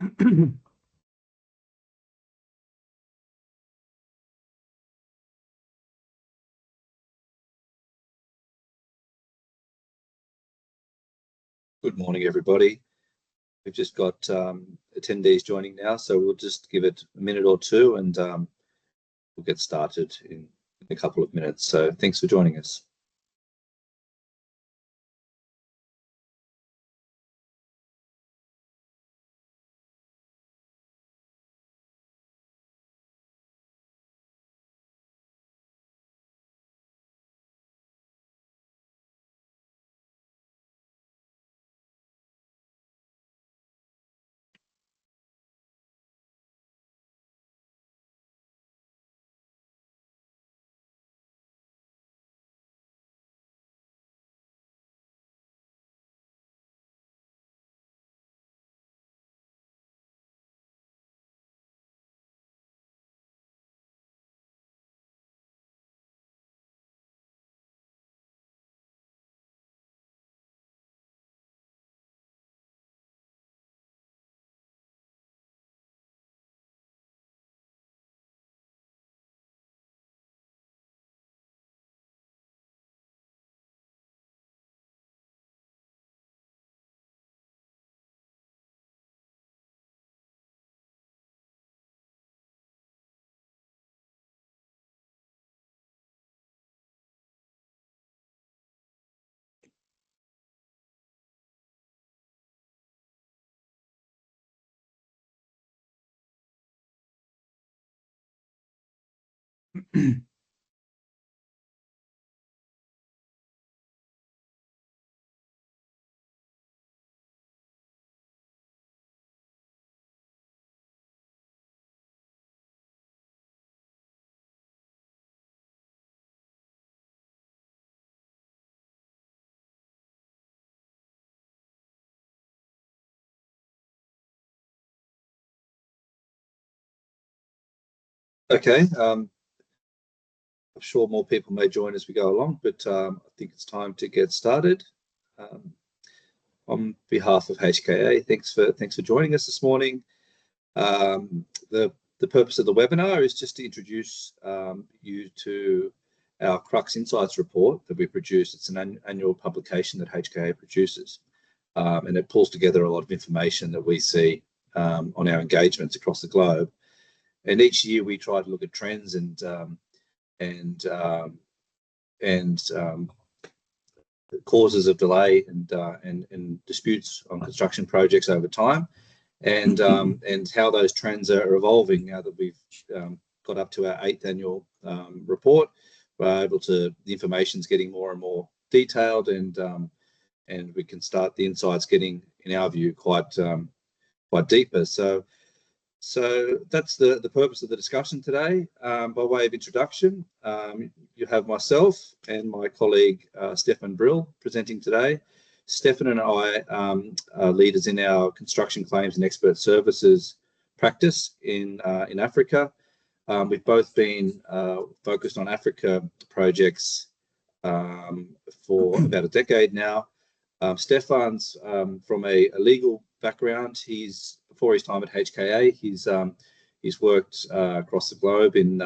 Good morning, everybody. We've just got attendees joining now, so we'll just give it a minute or two and we'll get started in a couple of minutes. So thanks for joining us. Okay, I'm sure more people may join as we go along, but I think it's time to get started. On behalf of HKA, thanks for joining us this morning. The purpose of the webinar is just to introduce you to our CRUX Insights report that we produce. It's an annual publication that HKA produces, and it pulls together a lot of information that we see on our engagements across the globe. And each year we try to look at trends and causes of delay and disputes on construction projects over time, and how those trends are evolving now that we've got up to our 8th annual report. We're able to, the information's getting more and more detailed, and we can start the insights getting, in our view, quite deeper. So that's the purpose of the discussion today. By way of introduction, you have myself and my colleague Stefan Brill presenting today. Stefan and I are leaders in our construction claims and expert services practice in Africa. We've both been focused on Africa projects for about a decade now. Stefan's from a legal background. Before his time at HKA, he's worked across the globe in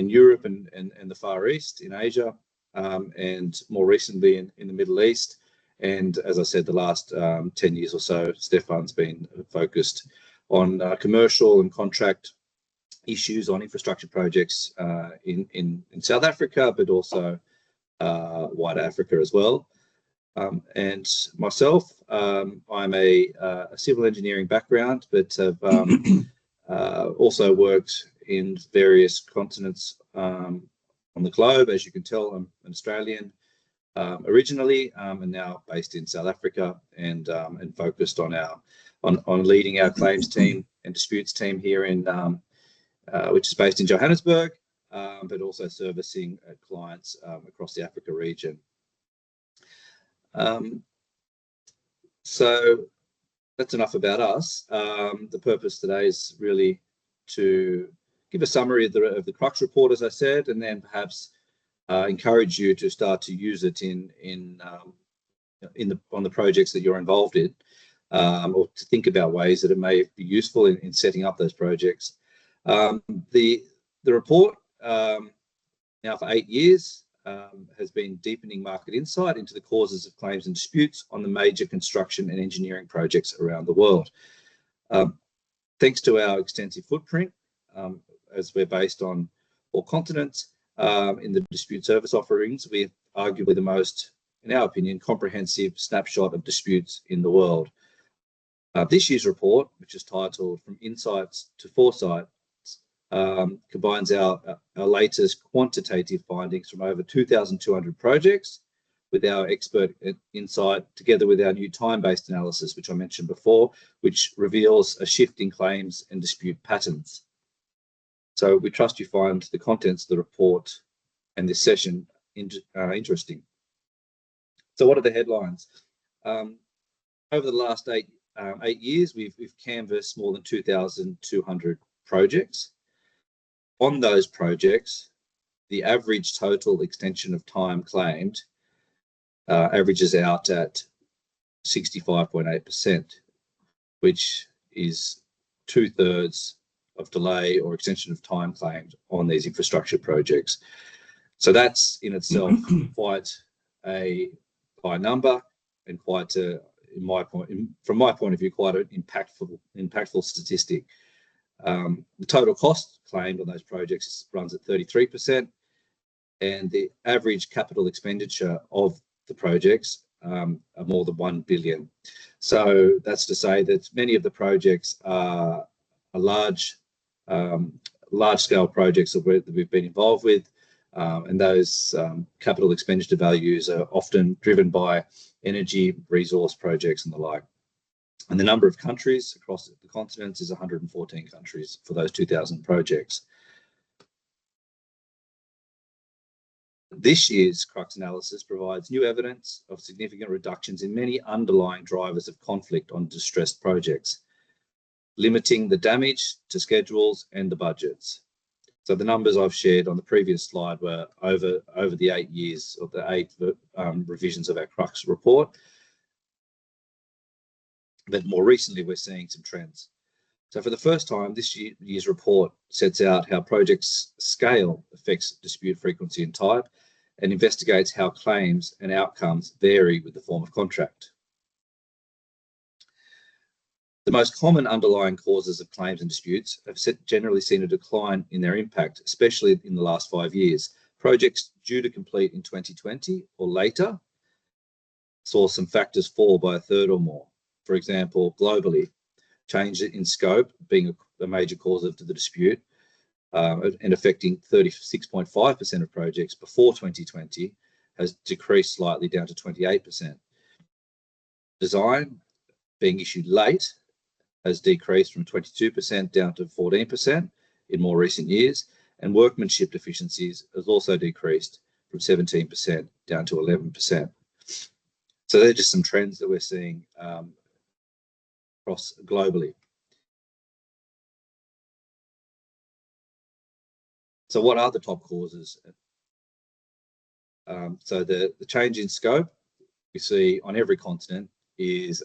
Europe and the Far East, in Asia, and more recently in the Middle East. And as I said, the last 10 years or so, Stefan's been focused on commercial and contract issues on infrastructure projects in South Africa, but also wider Africa as well. And myself, I'm a civil engineering background, but have also worked in various continents on the globe. As you can tell, I'm an Australian originally, and now based in South Africa, and focused on leading our claims team and disputes team here in which is based in Johannesburg, but also servicing clients across the Africa region. So that's enough about us. The purpose today is really to give a summary of the CRUX report, as I said, and then perhaps encourage you to start to use it on the projects that you're involved in. or to think about ways that it may be useful in setting up those projects. The report, now for 8 years, has been deepening market insight into the causes of claims and disputes on the major construction and engineering projects around the world. Thanks to our extensive footprint, as we're based on 4 continents, in the dispute service offerings, we have arguably the most, in our opinion, comprehensive snapshot of disputes in the world. This year's report, which is titled From Insights to Foresight, combines our latest quantitative findings from over 2,200 projects with our expert insight, together with our new time-based analysis, which I mentioned before, which reveals a shift in claims and dispute patterns. So we trust you find the contents of the report and this session interesting. So what are the headlines? Over the last eight years, we've canvassed more than 2,200 projects. On those projects, the average total extension of time claimed averages out at 65.8%, which is 2/3 of delay or extension of time claimed on these infrastructure projects. So that's in itself quite a high number, and quite a, from my point of view, quite an impactful statistic. The total cost claimed on those projects runs at 33%, and the average capital expenditure of the projects are more than 1 billion. So that's to say that many of the projects are large-scale projects that we've been involved with, and those capital expenditure values are often driven by energy, resource projects and the like. And the number of countries across the continents is 114 countries for those 2,000 projects. This year's CRUX analysis provides new evidence of significant reductions in many underlying drivers of conflict on distressed projects, limiting the damage to schedules and the budgets. So the numbers I've shared on the previous slide were over the 8 years of the 8 revisions of our CRUX report. But more recently, we're seeing some trends. So for the first time, this year's report sets out how projects' scale affects dispute frequency and type, and investigates how claims and outcomes vary with the form of contract. The most common underlying causes of claims and disputes have generally seen a decline in their impact, especially in the last 5 years. Projects due to complete in 2020 or later saw some factors fall by 1/3 or more. For example, globally, change in scope being a major cause of the dispute, and affecting 36.5% of projects before 2020, has decreased slightly down to 28%. Design being issued late has decreased from 22% down to 14% in more recent years, and workmanship deficiencies has also decreased from 17% down to 11%. So they're just some trends that we're seeing across globally. So what are the top causes? So the change in scope we see on every continent is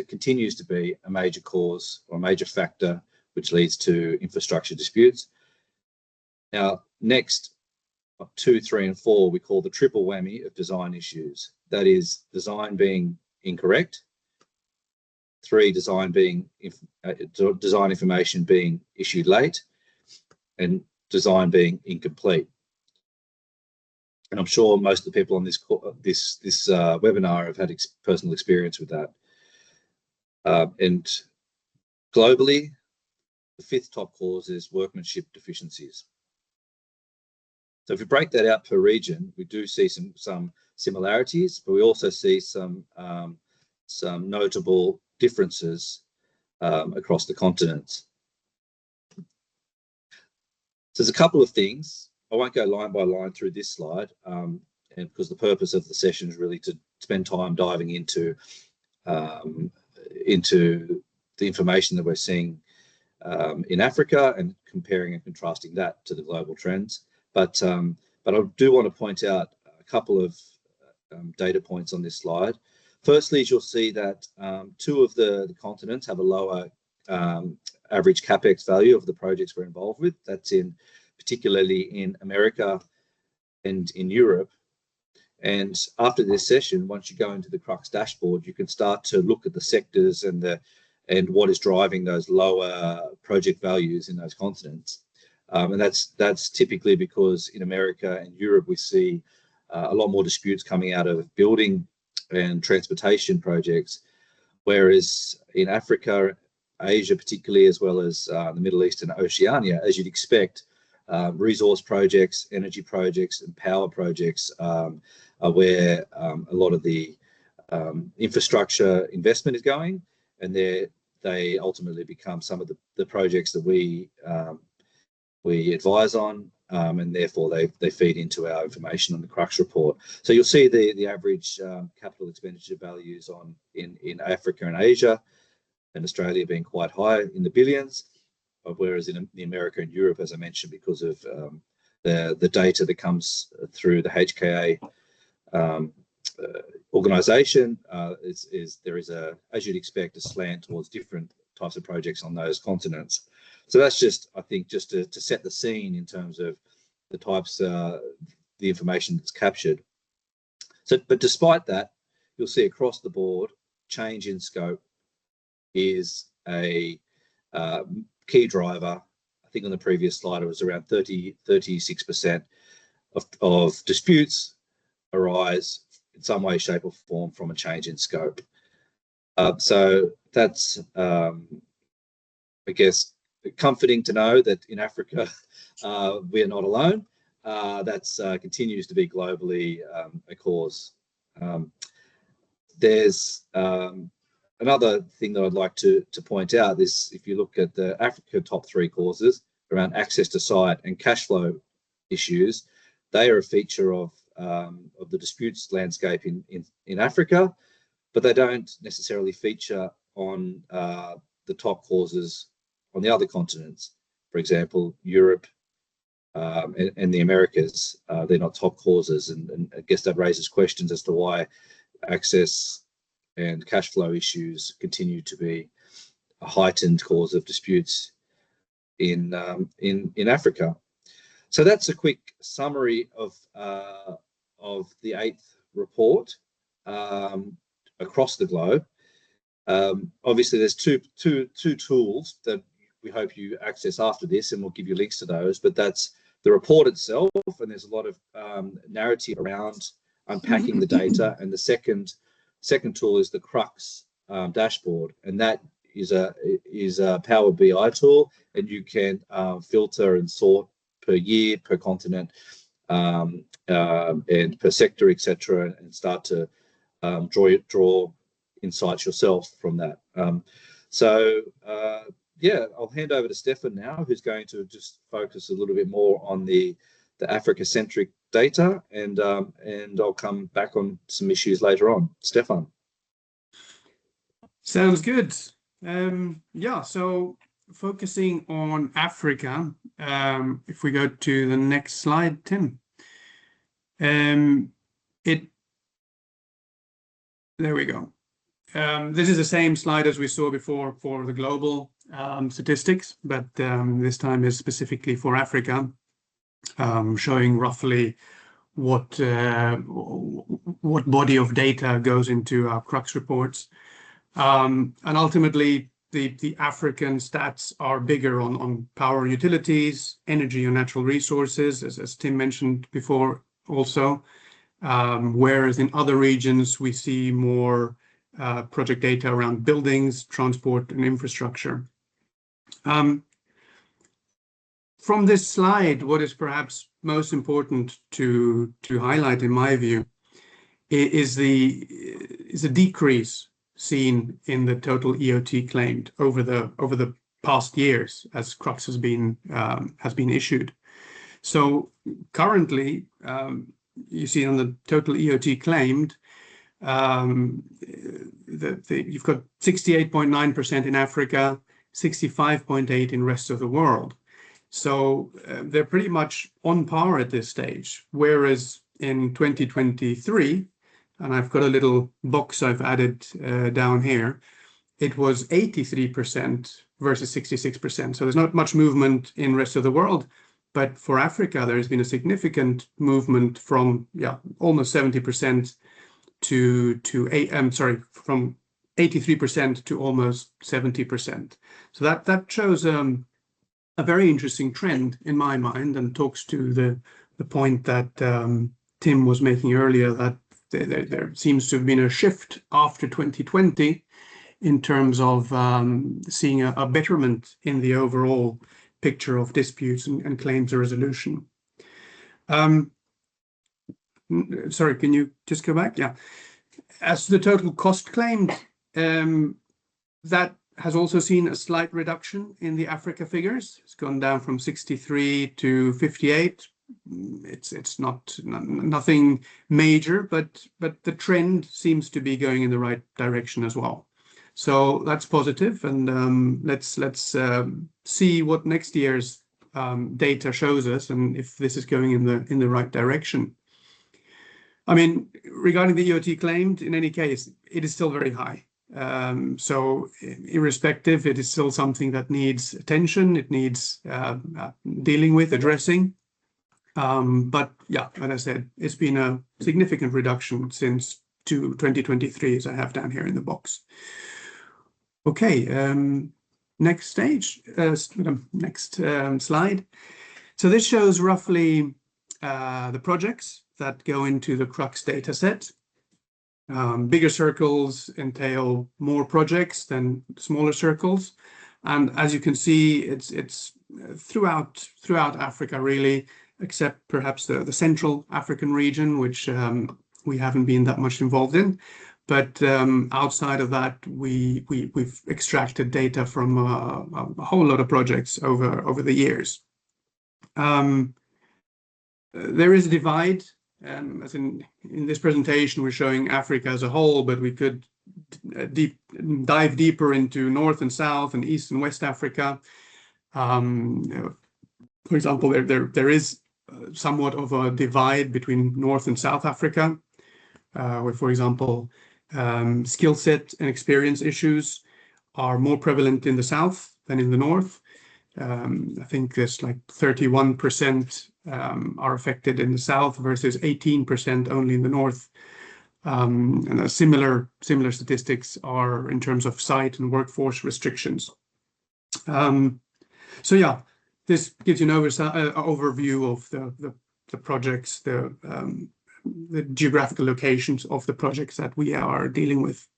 continues to be a major cause or a major factor which leads to infrastructure disputes. Now, next, 2, 3, and 4, we call the triple whammy of design issues. That is, design being incorrect, 3, design information being issued late, and design being incomplete. And I'm sure most of the people on this webinar have had personal experience with that. And globally, the 5th top cause is workmanship deficiencies. So if we break that out per region, we do see some similarities, but we also see some notable differences across the continents. So there's a couple of things. I won't go line by line through this slide, and because the purpose of the session is really to spend time diving into the information that we're seeing in Africa and comparing and contrasting that to the global trends. But I do want to point out a couple of data points on this slide. Firstly, as you'll see that two of the continents have a lower average capex value of the projects we're involved with. That's particularly in America and in Europe. And after this session, once you go into the CRUX dashboard, you can start to look at the sectors and what is driving those lower project values in those continents. And that's typically because in America and Europe, we see a lot more disputes coming out of building and transportation projects, whereas in Africa, Asia particularly, as well as the Middle East and Oceania, as you'd expect, resource projects, energy projects, and power projects are where a lot of the infrastructure investment is going, and they ultimately become some of the projects that we advise on, and therefore they feed into our information on the CRUX report. So you'll see the average capital expenditure values in Africa and Asia, and Australia being quite high in the billions, whereas in the America and Europe, as I mentioned, because of the data that comes through the HKA organization, there is as you'd expect, a slant towards different types of projects on those continents. So that's just, I think, just to set the scene in terms of the types, the information that's captured. So, but despite that, you'll see across the board, change in scope is a key driver. I think on the previous slide, it was around 36% of disputes arise in some way, shape or form from a change in scope. So that's, I guess, comforting to know that in Africa, we are not alone. That's continues to be globally a cause. There's another thing that I'd like to point out is if you look at the Africa top three causes around access to site and cash flow issues, they are a feature of the disputes landscape in Africa, but they don't necessarily feature on the top causes on the other continents. For example, Europe and the Americas, they're not top causes, and I guess that raises questions as to why access and cash flow issues continue to be a heightened cause of disputes in Africa. So that's a quick summary of the 8th report across the globe. Obviously, there's two tools that we hope you access after this, and we'll give you links to those. But that's the report itself, and there's a lot of narrative around unpacking the data. And the second tool is the CRUX dashboard, and that is a Power BI tool, and you can filter and sort per year, per continent, and per sector, etc., and start to draw insights yourself from that. Yeah, I'll hand over to Stefan now, who's going to just focus a little bit more on the Africa-centric data, and I'll come back on some issues later on. Stefan. Sounds good. Yeah, so focusing on Africa, if we go to the next slide, Tim. There we go. This is the same slide as we saw before for the global statistics, but this time is specifically for Africa, showing roughly what body of data goes into our CRUX reports. And ultimately, the African stats are bigger on power utilities, energy and natural resources, as Tim mentioned before also, whereas in other regions, we see more project data around buildings, transport, and infrastructure. From this slide, what is perhaps most important to highlight, in my view, is a decrease seen in the total EOT claimed over the past years as CRUX has been issued. So currently, you see on the total EOT claimed, you've got 68.9% in Africa, 65.8% in rest of the world. So they're pretty much on par at this stage, whereas in 2023, and I've got a little box I've added down here, it was 83% versus 66%. So there's not much movement in the rest of the world, but for Africa, there has been a significant movement from almost 70% from 83% to almost 70%. So that shows a very interesting trend in my mind, and talks to the point that Tim was making earlier, that there seems to have been a shift after 2020 in terms of seeing a betterment in the overall picture of disputes and claims resolution. Sorry, can you just go back? Yeah. As the total cost claimed, that has also seen a slight reduction in the Africa figures. It's gone down from 63 to 58. It's nothing major, but the trend seems to be going in the right direction as well. So that's positive, and let's see what next year's data shows us, and if this is going in the right direction. I mean, regarding the EOT claimed, in any case, it is still very high. So irrespective, it is still something that needs attention. It needs dealing with, addressing. But yeah, as I said, it's been a significant reduction since 2023, as I have down here in the box. Okay, next stage, next slide. So this shows roughly the projects that go into the CRUX data set. Bigger circles entail more projects than smaller circles. And as you can see, it's throughout Africa, really, except perhaps the Central African region, which we haven't been that much involved in. But outside of that, we've extracted data from a whole lot of projects over the years. There is a divide. As in this presentation, we're showing Africa as a whole, but we could dive deeper into North and South and East and West Africa. For example, there is somewhat of a divide between North and South Africa, where, for example, skill set and experience issues are more prevalent in the South than in the North. I think there's like 31% are affected in the South versus 18% only in the North. And similar statistics are in terms of site and workforce restrictions. So yeah, this gives you an overview of the projects, the geographical locations of the projects that we are dealing with.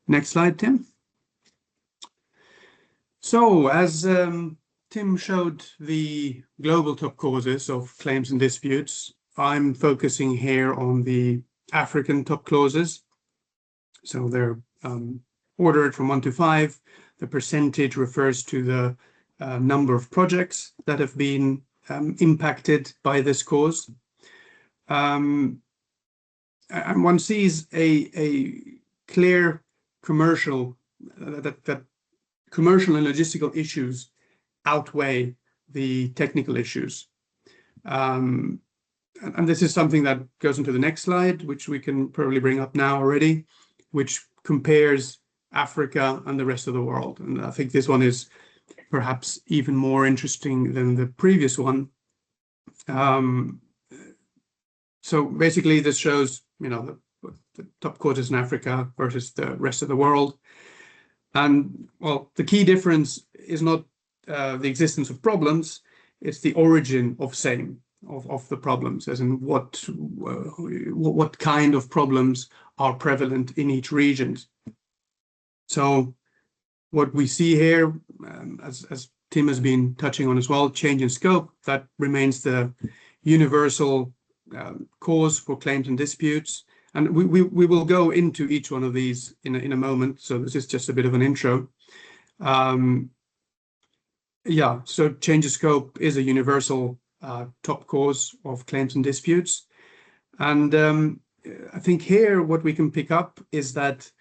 Next slide, Tim. So as Tim showed the global top causes of claims and disputes, I'm focusing here on the African top causes. So they're ordered from 1 to 5. The percentage refers to the number of projects that have been impacted by this cause. And one sees a clear commercial, that commercial and logistical issues outweigh the technical issues. And this is something that goes into the next slide, which we can probably bring up now already, which compares Africa and the rest of the world. And I think this one is perhaps even more interesting than the previous one. So basically, this shows, the top causes in Africa versus the rest of the world. And well, the key difference is not the existence of problems, it's the origin of the problems, as in what kind of problems are prevalent in each region. So what we see here, as Tim has been touching on as well, change in scope, that remains the universal cause for claims and disputes. And we will go into each one of these in a moment. So this is just a bit of an intro. So change of scope is a universal top cause of claims and disputes. And I think here what we can pick up is that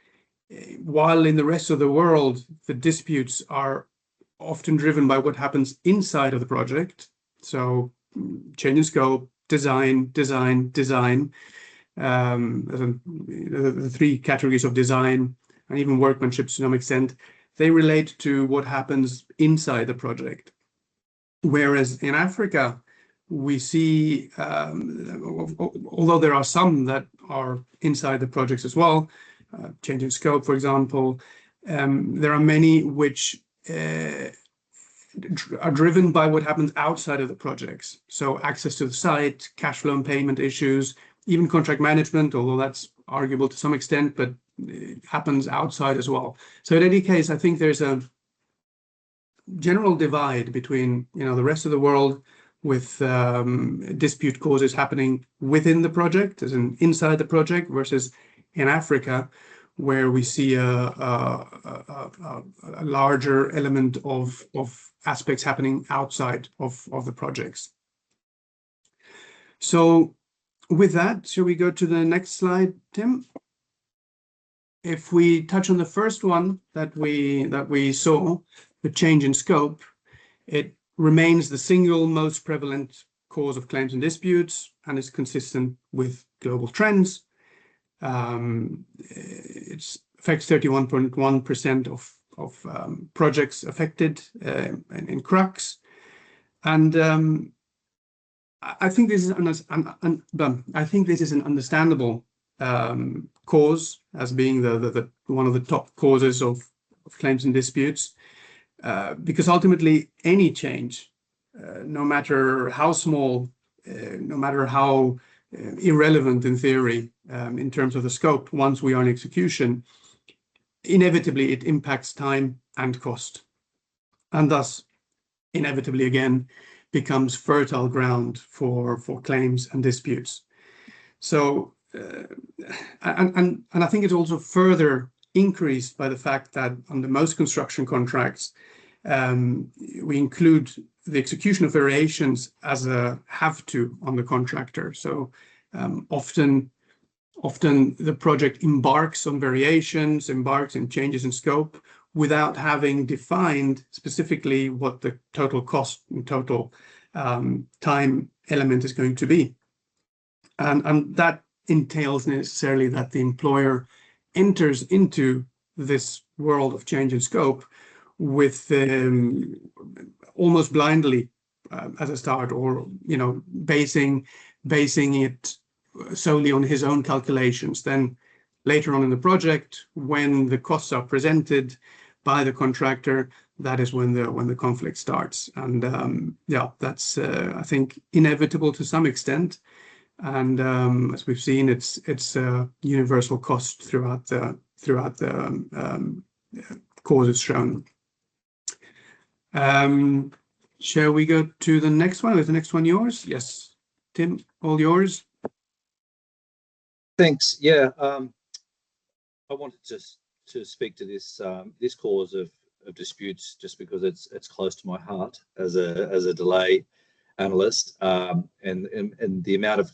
while in the rest of the world, the disputes are often driven by what happens inside of the project. So change in scope, design. the three categories of design and even workmanship to some extent, they relate to what happens inside the project. Whereas in Africa, we see, although there are some that are inside the projects as well, change in scope, for example, there are many which are driven by what happens outside of the projects. So access to the site, cash flow and payment issues, even contract management, although that's arguable to some extent, but it happens outside as well. So in any case, I think there's a general divide between, the rest of the world with dispute causes happening within the project, as in inside the project, versus in Africa, where we see a larger element of aspects happening outside of the projects. So with that, shall we go to the next slide, Tim? If we touch on the first one that we saw, the change in scope, it remains the single most prevalent cause of claims and disputes and is consistent with global trends. It affects 31.1% of projects affected in CRUX, and I think this is an understandable cause, as being the one of the top causes of claims and disputes, because ultimately any change, no matter how small, no matter how irrelevant in theory, in terms of the scope, once we are in execution, inevitably it impacts time and cost, and thus inevitably again becomes fertile ground for claims and disputes. So and I think it's also further increased by the fact that under most construction contracts, we include the execution of variations as a have-to on the contractor. So often the project embarks on variations, embarks in changes in scope, without having defined specifically what the total cost and total time element is going to be. And that entails necessarily that the employer enters into this world of change in scope with almost blindly as a start, or basing it solely on his own calculations. Then later on in the project, when the costs are presented by the contractor, that is when the conflict starts. And that's I think inevitable to some extent. And as we've seen, it's a universal cost throughout the causes shown. Shall we go to the next one? Is the next one yours? Yes, Tim, all yours. Thanks. Yeah, I wanted to speak to this this cause of disputes just because it's close to my heart as a delay analyst, and the amount of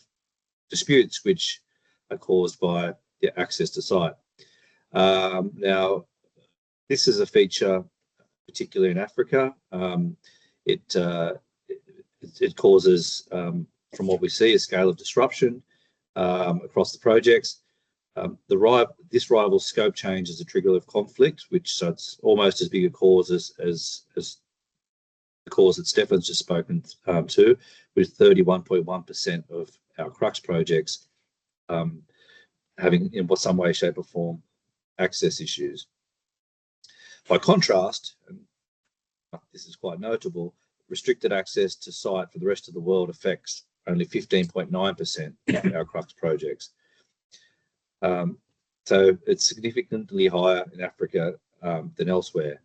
disputes which are caused by access to site. Now, this is a feature particularly in Africa. It causes, from what we see, a scale of disruption across the projects. This rival scope change is a trigger of conflict, so it's almost as big a cause as the cause that Stefan's just spoken to, with 31.1% of our CRUX projects having, in some way, shape or form, access issues. By contrast, and this is quite notable, restricted access to site for the rest of the world affects only 15.9% of our CRUX projects. So it's significantly higher in Africa than elsewhere.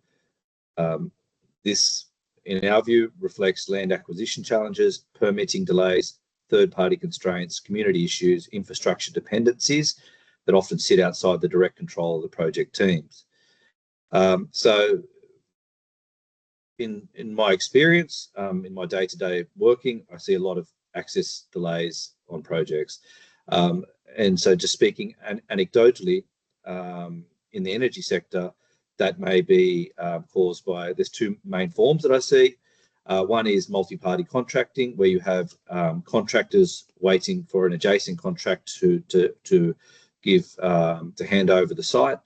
This, in our view, reflects land acquisition challenges, permitting delays, third-party constraints, community issues, infrastructure dependencies that often sit outside the direct control of the project teams. So in my experience, in my day-to-day working, I see a lot of access delays on projects. And so just speaking anecdotally, in the energy sector, that may be caused by, there's two main forms that I see. One is multi-party contracting, where you have contractors waiting for an adjacent contract to hand over the site,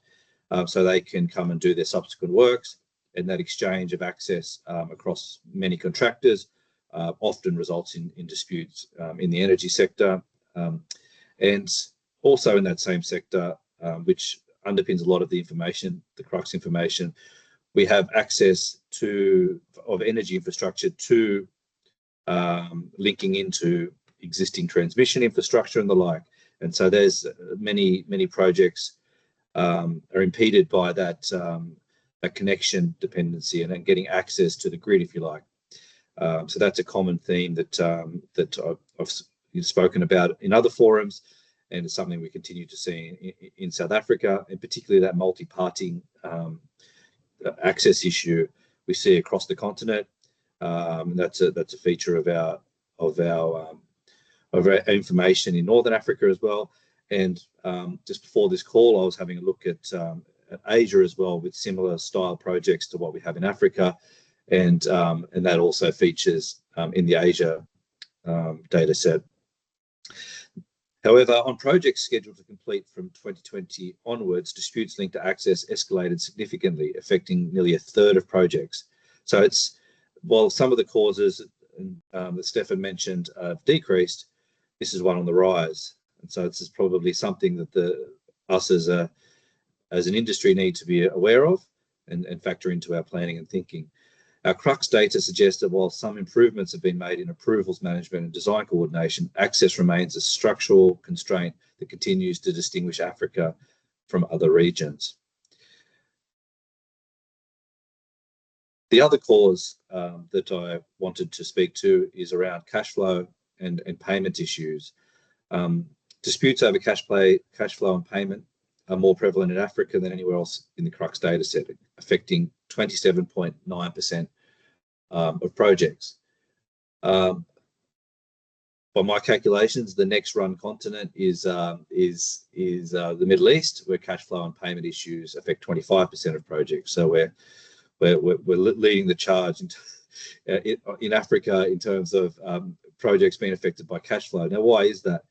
so they can come and do their subsequent works. And that exchange of access across many contractors often results in disputes in the energy sector. And also in that same sector, which underpins a lot of the information, the CRUX information, we have access of energy infrastructure to linking into existing transmission infrastructure and the like. And so there's many projects are impeded by that connection dependency and then getting access to the grid, if you like. So that's a common theme that I've spoken about in other forums, and it's something we continue to see in South Africa, and particularly that multi-party access issue we see across the continent. That's a feature of our information in Northern Africa as well. And just before this call, I was having a look at Asia as well, with similar style projects to what we have in Africa, and that also features in the Asia data set. However, on projects scheduled to complete from 2020 onwards, disputes linked to access escalated significantly, affecting nearly a third of projects. So while some of the causes that Stefan mentioned have decreased, this is one on the rise. And so this is probably something that us as an industry need to be aware of and factor into our planning and thinking. Our CRUX data suggests that while some improvements have been made in approvals management and design coordination, access remains a structural constraint that continues to distinguish Africa from other regions. The other cause that I wanted to speak to is around cash flow and payment issues. Disputes over cash flow and payment are more prevalent in Africa than anywhere else in the CRUX data set, affecting 27.9% of projects. By my calculations, the next run continent is the Middle East, where cash flow and payment issues affect 25% of projects. So we're leading the charge in Africa in terms of projects being affected by cash flow. Now, why is that?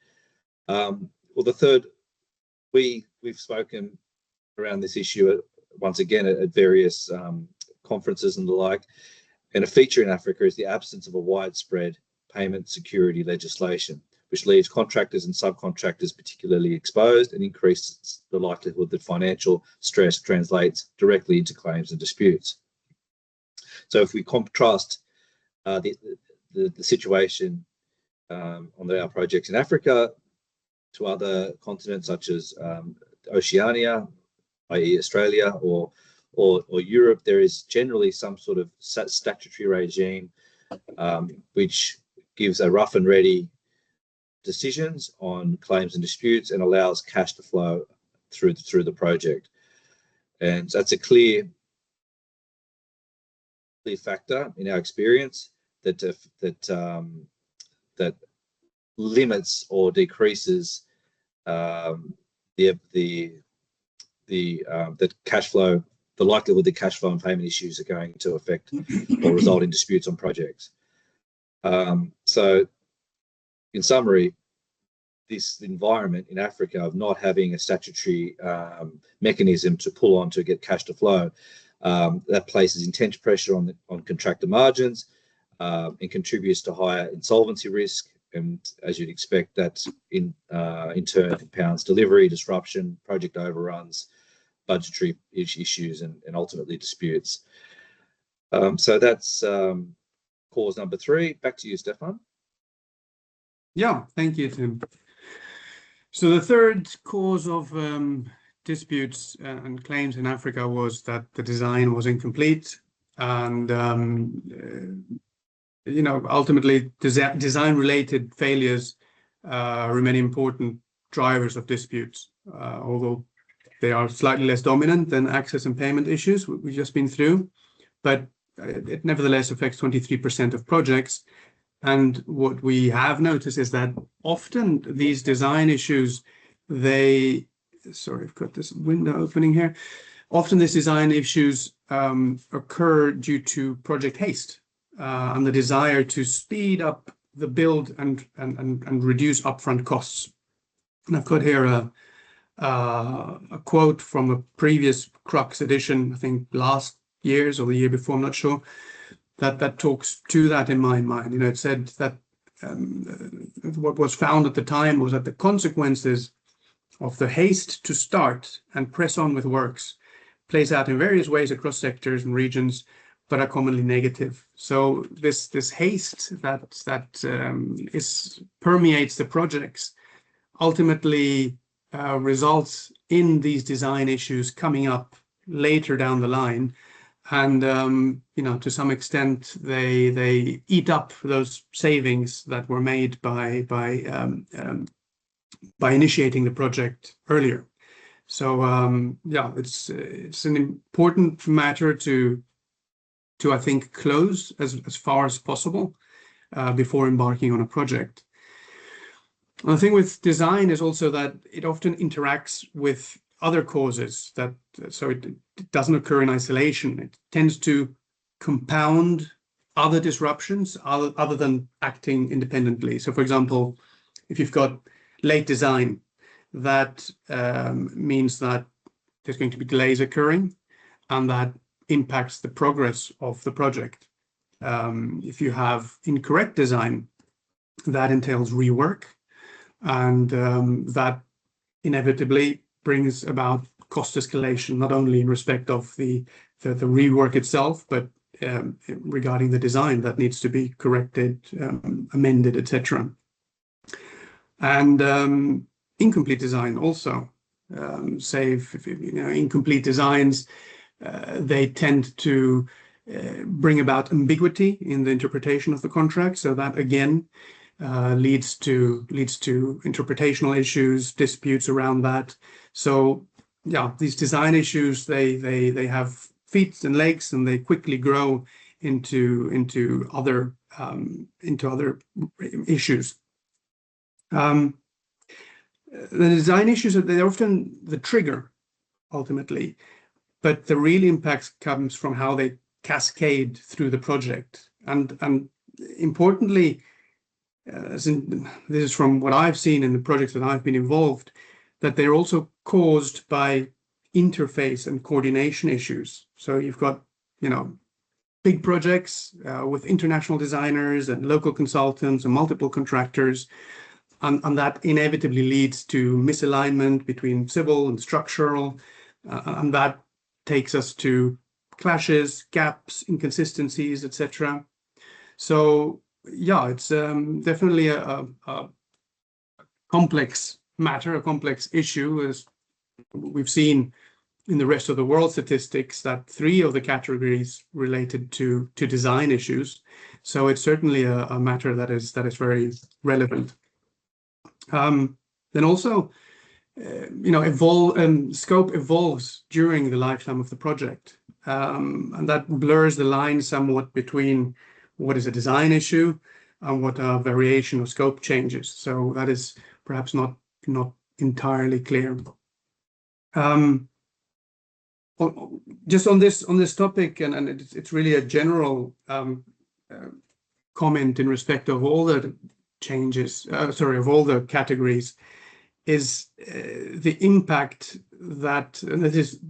Well, the third, we've spoken around this issue once again at various conferences and the like. And a feature in Africa is the absence of a widespread payment security legislation, which leaves contractors and subcontractors particularly exposed and increases the likelihood that financial stress translates directly into claims and disputes. So if we contrast the situation on our projects in Africa to other continents such as Oceania, i.e. Australia, or Europe, there is generally some sort of statutory regime which gives a rough and ready decisions on claims and disputes and allows cash to flow through the project. And that's a clear factor in our experience that limits or decreases the cash flow, the likelihood that cash flow and payment issues are going to affect or result in disputes on projects. So in summary, this environment in Africa of not having a statutory mechanism to pull on to get cash to flow, that places intense pressure on contractor margins and contributes to higher insolvency risk. And as you'd expect, that in turn compounds delivery disruption, project overruns, budgetary issues, and ultimately disputes. So that's cause number 3. Back to you, Stefan. Yeah, thank you, Tim. So the third cause of disputes and claims in Africa was that the design was incomplete, and ultimately design-related failures remain important drivers of disputes, although they are slightly less dominant than access and payment issues we've just been through, but it nevertheless affects 23% of projects. And what we have noticed is that often these design issues, sorry, I've got this window opening here. Often these design issues occur due to project haste and the desire to speed up the build and reduce upfront costs. And I've got here a quote from a previous CRUX edition, I think last year's or the year before, I'm not sure, that talks to that in my mind. You know, it said that what was found at the time was that the consequences of the haste to start and press on with works plays out in various ways across sectors and regions, but are commonly negative. So this haste that permeates the projects ultimately results in these design issues coming up later down the line, and you know, to some extent they eat up those savings that were made by initiating the project earlier. So yeah, it's an important matter to I think close as far as possible before embarking on a project. And the thing with design is also that it often interacts with other causes, so it doesn't occur in isolation. It tends to compound other disruptions other than acting independently. So for example, if you've got late design, that means that there's going to be delays occurring, and that impacts the progress of the project. If you have incorrect design, that entails rework, and that inevitably brings about cost escalation, not only in respect of the rework itself, but regarding the design that needs to be corrected, amended, etc. And incomplete design also, incomplete designs, they tend to bring about ambiguity in the interpretation of the contract. So that again leads to interpretational issues, disputes around that. So yeah, these design issues, they have feet and legs, and they quickly grow into other issues. The design issues, they're often the trigger ultimately, but the real impact comes from how they cascade through the project. And importantly, this is from what I've seen in the projects that I've been involved, that they're also caused by interface and coordination issues. So you've got, you know, big projects with international designers and local consultants and multiple contractors, and that inevitably leads to misalignment between civil and structural, and that takes us to clashes, gaps, inconsistencies, etc. So yeah, it's definitely a complex matter, a complex issue, as we've seen in the rest of the world statistics, that 3 of the categories related to design issues. So it's certainly a matter that is very relevant. Then also, you know, scope evolves during the lifetime of the project, and that blurs the line somewhat between what is a design issue and what are variation of scope changes. So that is perhaps not entirely clear. Just on this topic, and it's really a general comment in respect of all the changes, of all the categories, is the impact that, and this is,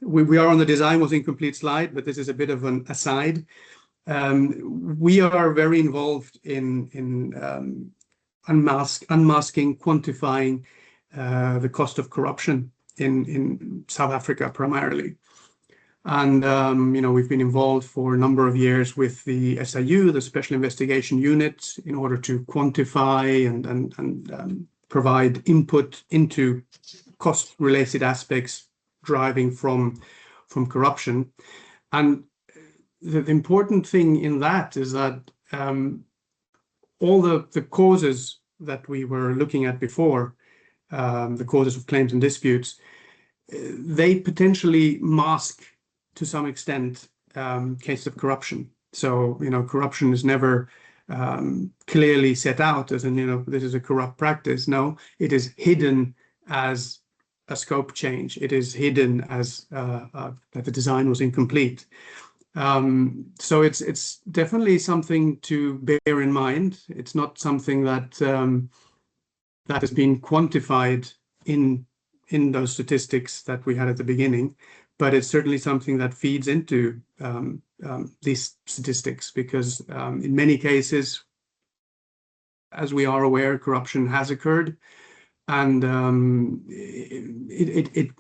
we are on the design was incomplete slide, but this is a bit of an aside. We are very involved in unmasking, quantifying the cost of corruption in South Africa primarily. And you know, we've been involved for a number of years with the SIU, the Special Investigation Unit, in order to quantify and provide input into cost-related aspects driving from corruption. And the important thing in that is that all the causes that we were looking at before, the causes of claims and disputes, they potentially mask to some extent cases of corruption. So, you know, corruption is never clearly set out as in, you know, this is a corrupt practice. No, it is hidden as a scope change. It is hidden as that the design was incomplete. So it's definitely something to bear in mind. It's not something that that has been quantified in those statistics that we had at the beginning, but it's certainly something that feeds into these statistics, because in many cases, as we are aware, corruption has occurred, and it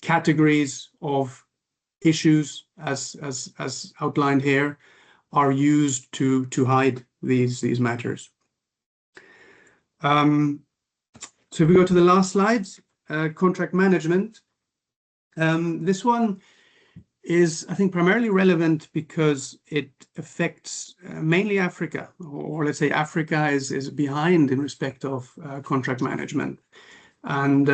categories of issues as outlined here are used to hide these matters. So if we go to the last slide, contract management. This one is, I think, primarily relevant because it affects mainly Africa, or let's say Africa is behind in respect of contract management. And,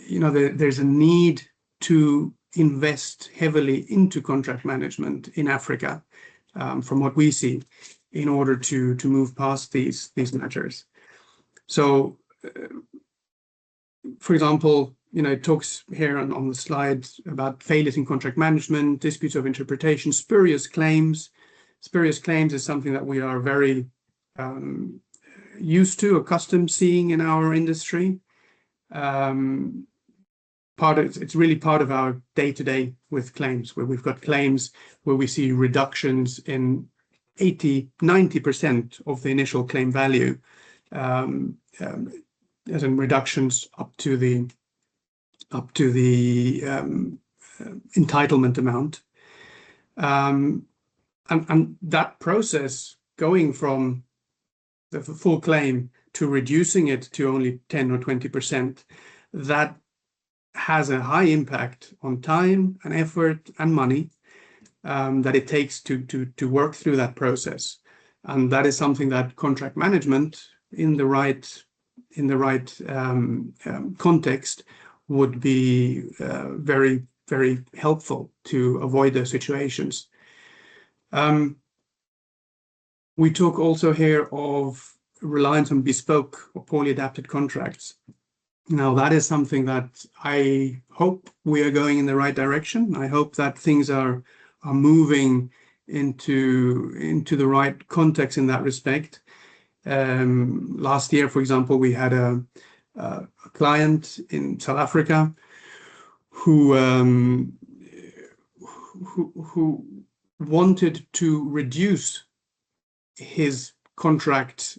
you know, there's a need to invest heavily into contract management in Africa, from what we see, in order to move past these matters. So, for example, you know, it talks here on the slide about failures in contract management, disputes of interpretation, spurious claims. Spurious claims is something that we are very used to, accustomed seeing in our industry. It's really part of our day-to-day with claims, where we've got claims where we see reductions in 80–90% of the initial claim value, as in reductions up to the entitlement amount, and that process going from the full claim to reducing it to only 10 or 20%, that has a high impact on time and effort and money that it takes to work through that process. And that is something that contract management in the right context would be very, very helpful to avoid those situations. We talk also here of reliance on bespoke or poorly adapted contracts. Now, that is something that I hope we are going in the right direction. I hope that things are moving into the right context in that respect. Last year, for example, we had a client in South Africa who wanted to reduce his contract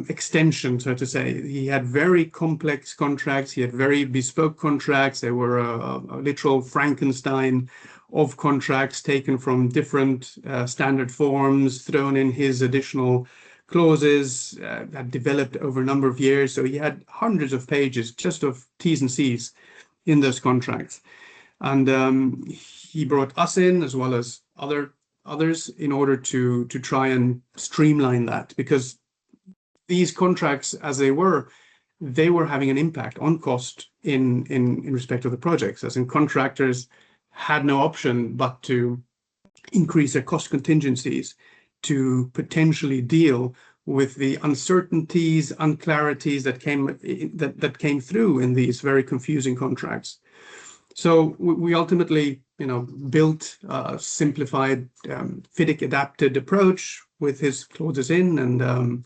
extension, so to say. He had very complex contracts. He had very bespoke contracts. They were a literal Frankenstein of contracts taken from different standard forms, thrown in his additional clauses that developed over a number of years. So he had hundreds of pages just of T's and C's in those contracts. And he brought us in, as well as others, in order to try and streamline that, because these contracts, as they were having an impact on cost in respect of the projects, as in contractors had no option but to increase their cost contingencies to potentially deal with the uncertainties, unclarities that came through in these very confusing contracts. So we ultimately, you know, built a simplified, FIDIC adapted approach with his clauses in, and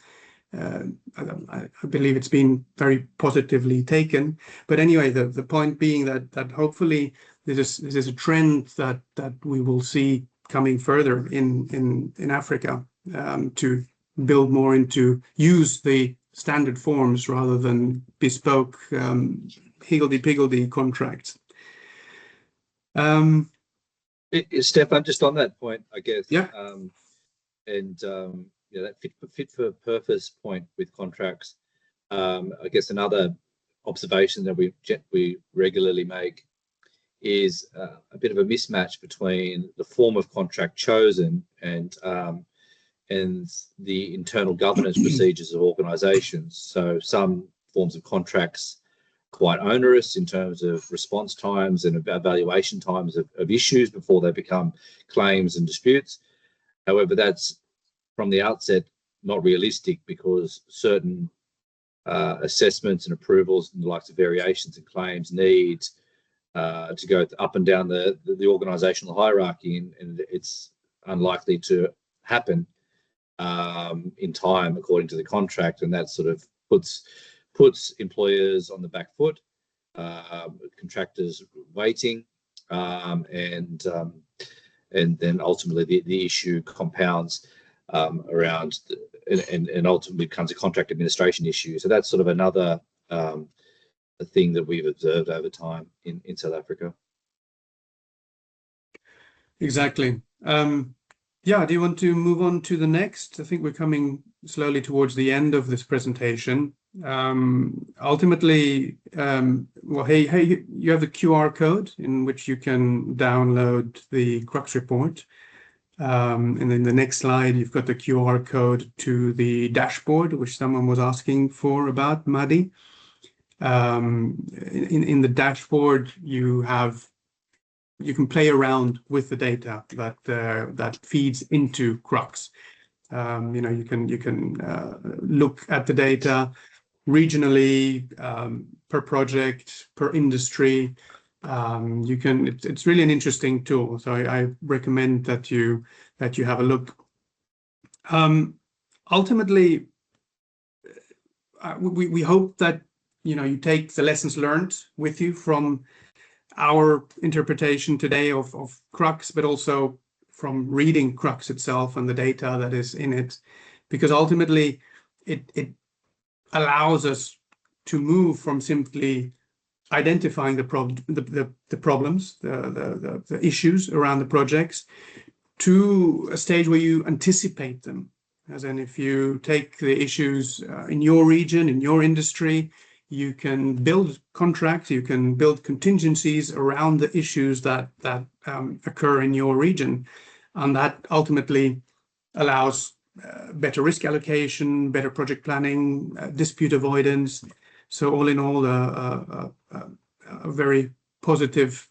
I believe it's been very positively taken. But anyway, the point being that hopefully this is a trend that we will see coming further in Africa, to build more into use the standard forms rather than bespoke higgledy-piggledy contracts. Stefan, just on that point, I guess, yeah. That fit for purpose point with contracts. I guess another observation that we regularly make is a bit of a mismatch between the form of contract chosen and the internal governance procedures of organisations. So some forms of contracts quite onerous in terms of response times and evaluation times of issues before they become claims and disputes. However, that's from the outset not realistic, because certain assessments and approvals and the likes of variations and claims need to go up and down the organisational hierarchy, and it's unlikely to happen in time according to the contract, and that sort of puts employers on the back foot, contractors waiting, and then ultimately the issue compounds around and ultimately becomes a contract administration issue. So that's sort of another a thing that we've observed over time in South Africa. Exactly. Yeah, do you want to move on to the next? I think we're coming slowly towards the end of this presentation. Ultimately, well, hey, you have the QR code in which you can download the CRUX report. And then the next slide, you've got the QR code to the dashboard, which someone was asking for about, Maddy. In the dashboard, you can play around with the data that feeds into CRUX. You can look at the data regionally, per project, per industry. It's really an interesting tool. So I recommend that you have a look. Ultimately, we hope that you take the lessons learned with you from our interpretation today of CRUX, but also from reading CRUX itself and the data that is in it, because ultimately it allows us to move from simply identifying the problems, the issues around the projects, to a stage where you anticipate them. As in, if you take the issues in your region, in your industry, you can build contracts, you can build contingencies around the issues that occur in your region. And that ultimately allows better risk allocation, better project planning, dispute avoidance. So all in all, a very positive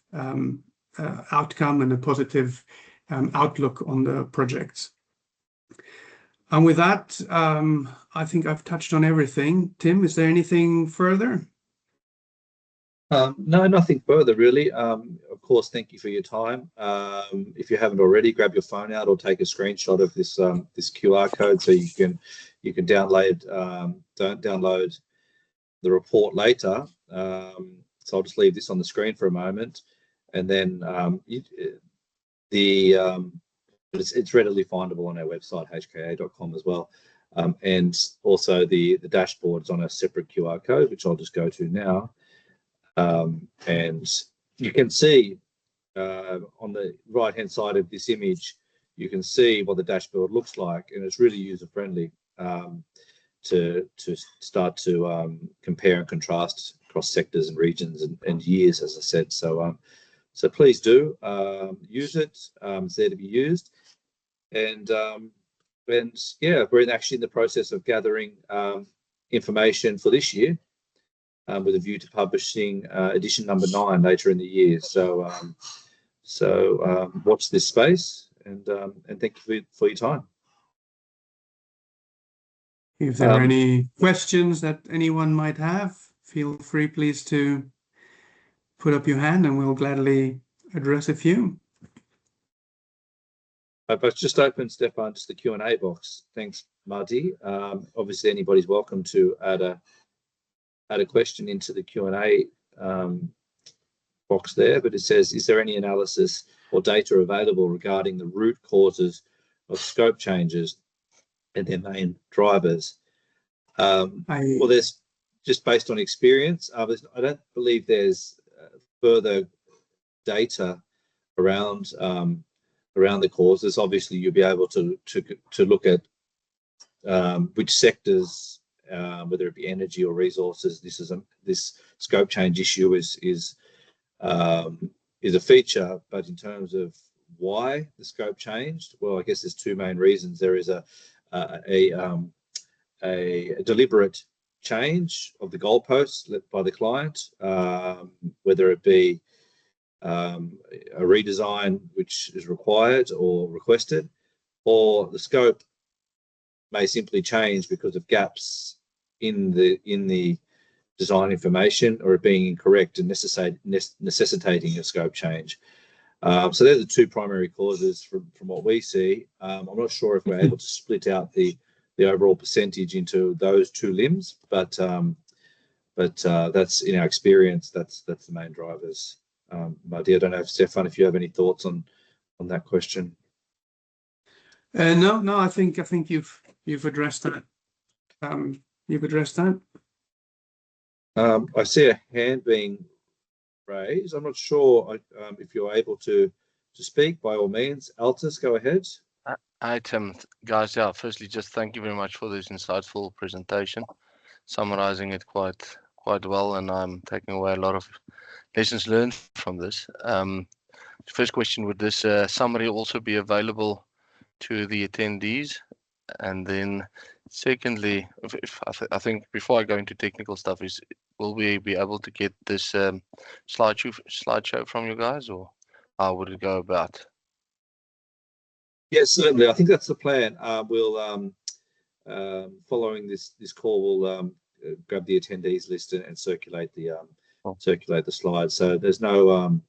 outcome and a positive outlook on the projects. And with that, I think I've touched on everything. Tim, is there anything further? No, nothing further really. Of course, thank you for your time. If you haven't already, grab your phone out or take a screenshot of this this QR code so you can download the report later. So I'll just leave this on the screen for a moment, and then it's readily findable on our website, hka.com, as well. And also the dashboard is on a separate QR code, which I'll just go to now. And you can see on the right-hand side of this image, you can see what the dashboard looks like, and it's really user-friendly to start to compare and contrast across sectors and regions and years, as I said. So please do use it. It's there to be used. And yeah, we're actually in the process of gathering information for this year, with a view to publishing edition number 9 later in the year. So watch this space, and thank you for your time. If there are any questions that anyone might have, feel free, please, to put up your hand, and we'll gladly address a few. I've just opened, Stefan, just the Q&A box. Thanks, Marty. Obviously, anybody's welcome to add a question into the Q&A box there, but it says, is there any analysis or data available regarding the root causes of scope changes and their main drivers? Well, there's just based on experience. I don't believe there's further data around the causes. Obviously, you'll be able to look at which sectors, whether it be energy or resources, this scope change issue is a feature. But in terms of why the scope changed, well, I guess there's two main reasons. There is a deliberate change of the goalposts by the client, whether it be a redesign which is required or requested, or the scope may simply change because of gaps in the design information or it being incorrect and necessitating a scope change. So they're the two primary causes from what we see. I'm not sure if we're able to split out the overall percentage into those two limbs, but that's in our experience. That's the main drivers. I don't know if Stefan, if you have any thoughts on that question. No, I think you've addressed that. You've addressed that. I see a hand being raised. I'm not sure if you're able to speak. By all means, Altus, go ahead. Hi, Tim. Guys, yeah, firstly, just thank you very much for this insightful presentation, summarizing it quite well, and I'm taking away a lot of lessons learned from this. First question, would this summary also be available to the attendees? And then secondly, I think before I go into technical stuff, will we be able to get this slideshow from you guys, or how would it go about? Yes, certainly. I think that's the plan. We'll following this call, we'll grab the attendees list and circulate the slides. So there's no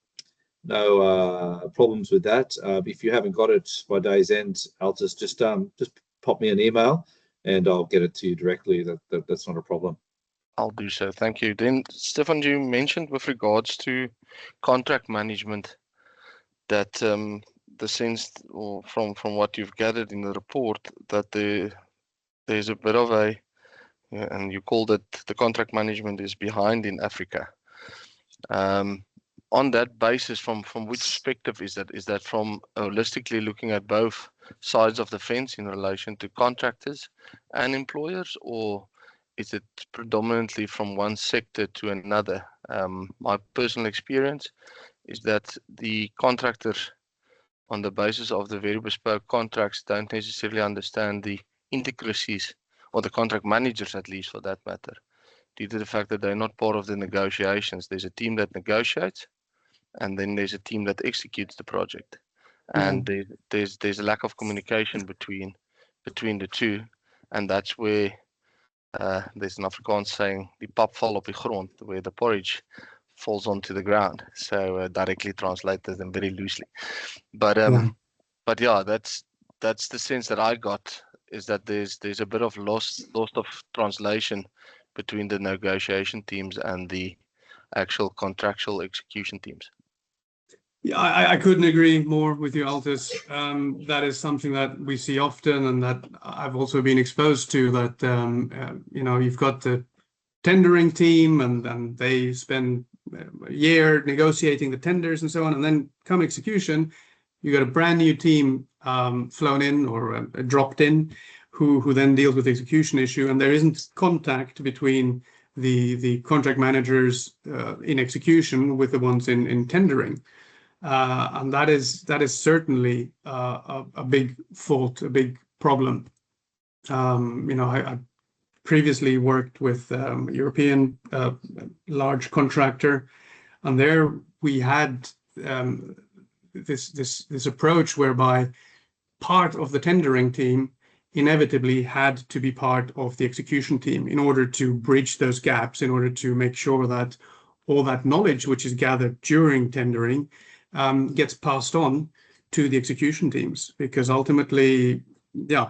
problems with that. If you haven't got it by day's end, Altus, just pop me an email and I'll get it to you directly. That's not a problem. I'll do so. Thank you. Then, Stefan, you mentioned with regards to contract management that the sense, or from what you've gathered in the report, that there's a bit of a, and you called it, the contract management is behind in Africa. On that basis, from which perspective is that? Is that from holistically looking at both sides of the fence in relation to contractors and employers, or is it predominantly from one sector to another? My personal experience is that the contractors, on the basis of the very bespoke contracts, don't necessarily understand the intricacies, or the contract managers at least for that matter, due to the fact that they're not part of the negotiations. There's a team that negotiates, and then there's a team that executes the project. And there's a lack of communication between the two, and that's where there's an Afrikaans saying, "Die pap val op die grond," where the porridge falls onto the ground. So directly translated and very loosely. But yeah, that's the sense that I got, is that there's a bit of loss of translation between the negotiation teams and the actual contractual execution teams. Yeah, I couldn't agree more with you, Altus. That is something that we see often, and that I've also been exposed to. That you've got the tendering team, and they spend a year negotiating the tenders and so on, and then come execution, you got a brand new team flown in or dropped in, who then deals with the execution issue, and there isn't contact between the contract managers in execution with the ones in tendering. And that is certainly a big fault, a big problem. I previously worked with a European large contractor, and there we had this approach whereby part of the tendering team inevitably had to be part of the execution team in order to bridge those gaps, in order to make sure that all that knowledge which is gathered during tendering gets passed on to the execution teams, because ultimately,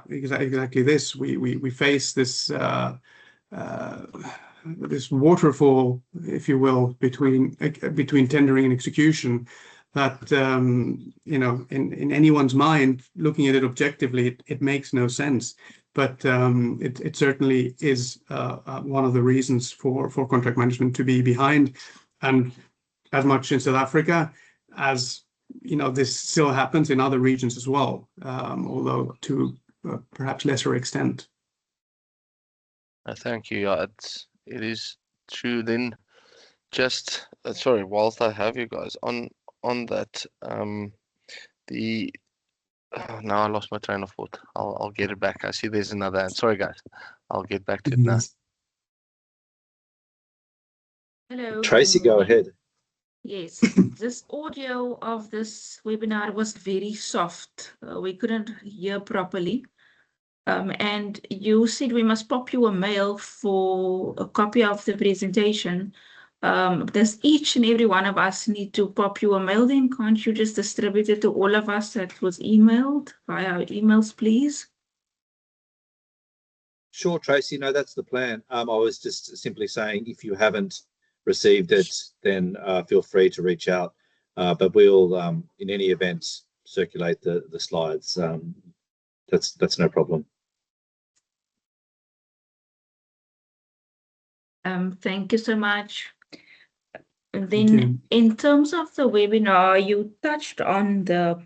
exactly this, we face this this waterfall, if you will, between tendering and execution, that in anyone's mind, looking at it objectively, it makes no sense. But it certainly is one of the reasons for contract management to be behind, and as much in South Africa as this still happens in other regions as well, although to perhaps lesser extent. Thank you. It is true. Then, just sorry, whilst I have you guys on that, now I lost my train of thought. I'll get it back. I see there's another hand. Sorry, guys. I'll get back to it now. Hello. Tracy, go ahead. Yes, this audio of this webinar was very soft. We couldn't hear properly. And you said we must pop you a mail for a copy of the presentation. Does each and every one of us need to pop you a mail then? Can't you just distribute it to all of us that was emailed via our emails, please? Sure, Tracy. No, that's the plan. I was just simply saying, if you haven't received it, then feel free to reach out. But we'll, in any event, circulate the slides. That's no problem. Thank you so much. And Thank then you. in terms of the webinar, you touched on the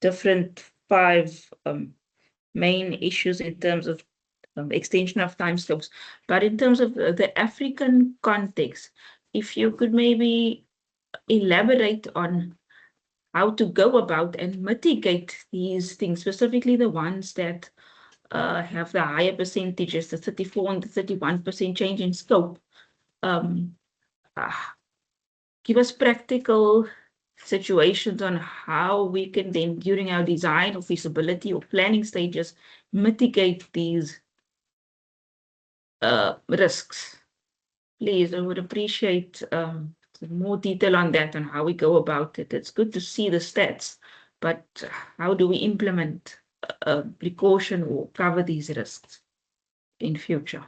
different 5 main issues in terms of extension of timescales. But in terms of the African context, if you could maybe elaborate on how to go about and mitigate these things, specifically the ones that have the higher percentages, the 34 and the 31% change in scope. Give us practical situations on how we can then, during our design or feasibility or planning stages, mitigate these risks. Please, I would appreciate more detail on that and how we go about it. It's good to see the stats, but how do we implement precaution or cover these risks in future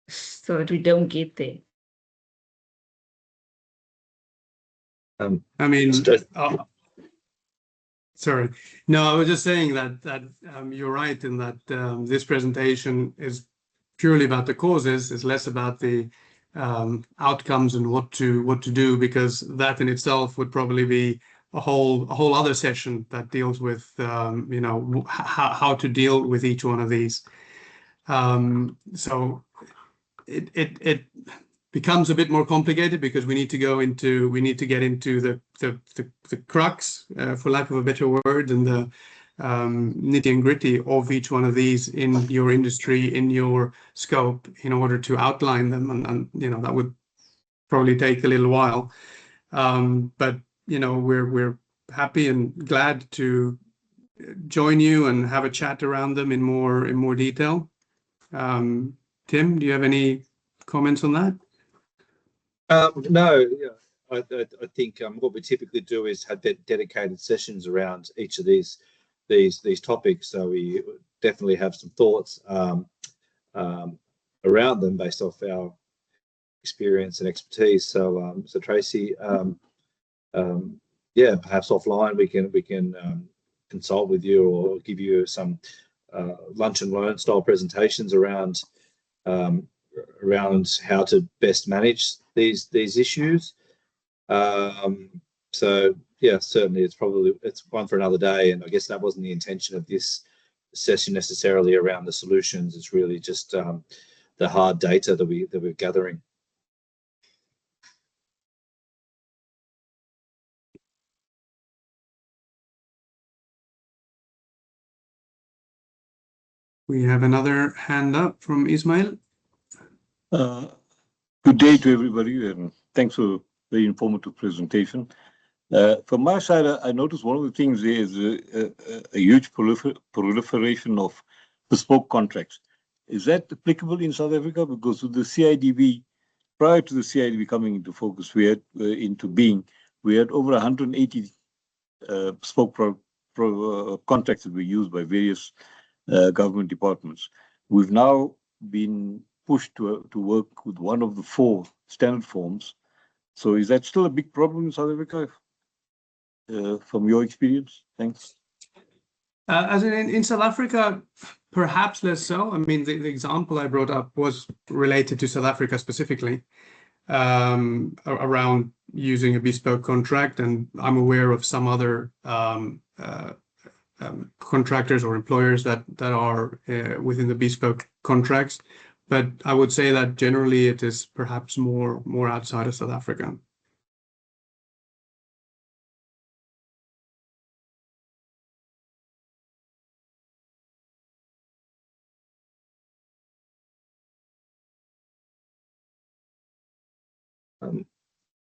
so that we don't get there? I mean, Steph- sorry. No, I was just saying that you're right in that this presentation is purely about the causes. It's less about the outcomes and what to do, because that in itself would probably be a whole other session that deals with you know, how to deal with each one of these. So it becomes a bit more complicated because we need to get into the crux, for lack of a better word, and the nitty and gritty of each one of these in your industry, in your scope, in order to outline them, and you know, that would probably take a little while. But you know, we're happy and glad to join you and have a chat around them in more detail. Tim, do you have any comments on that? No, yeah, I think what we typically do is have dedicated sessions around each of these topics. So we definitely have some thoughts around them based off our experience and expertise. So so Tracy, yeah, perhaps offline we can consult with you or give you some lunch and learn style presentations around how to best manage these issues. So yeah, certainly it's one for another day, and I guess that wasn't the intention of this session necessarily around the solutions. It's really just the hard data that we're gathering. We have another hand up from Ismail. Good day to everybody, and thanks for a very informative presentation. From my side, I noticed one of the things is a huge proliferation of bespoke contracts. Is that applicable in South Africa? Because with the CIDB, prior to the CIDB coming into focus, we had over 180 bespoke contracts that were used by various government departments. We've now been pushed to work with one of the 4 standard forms. So is that still a big problem in South Africa, from your experience? Thanks. As in South Africa, perhaps less so. I mean, the example I brought up was related to South Africa specifically, around using a bespoke contract, and I'm aware of some other contractors or employers that are within the bespoke contracts. But I would say that generally it is perhaps more outside of South Africa.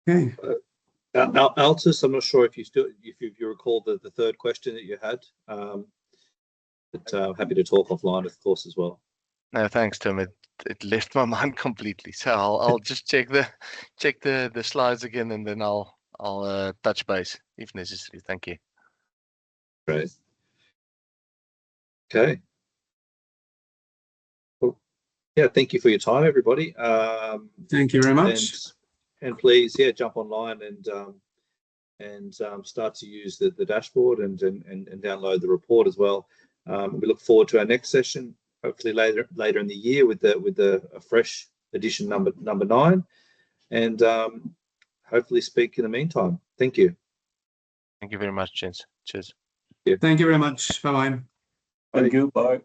Okay. Altus, I'm not sure if you recall the third question that you had. but happy to talk offline, of course, as well. No, thanks, Tim. It left my mind completely. So I'll just check the slides again, and then I'll touch base if necessary. Thank you. Great. Okay. Well, yeah, thank you for your time, everybody. Thank you very much. And please, yeah, jump online and start to use the dashboard and download the report as well. We look forward to our next session, hopefully later in the year with a fresh edition number 9, and hopefully speak in the meantime. Thank you. Thank you very much, gents. Cheers. Thank you very much. Bye-bye. Thank you. Bye.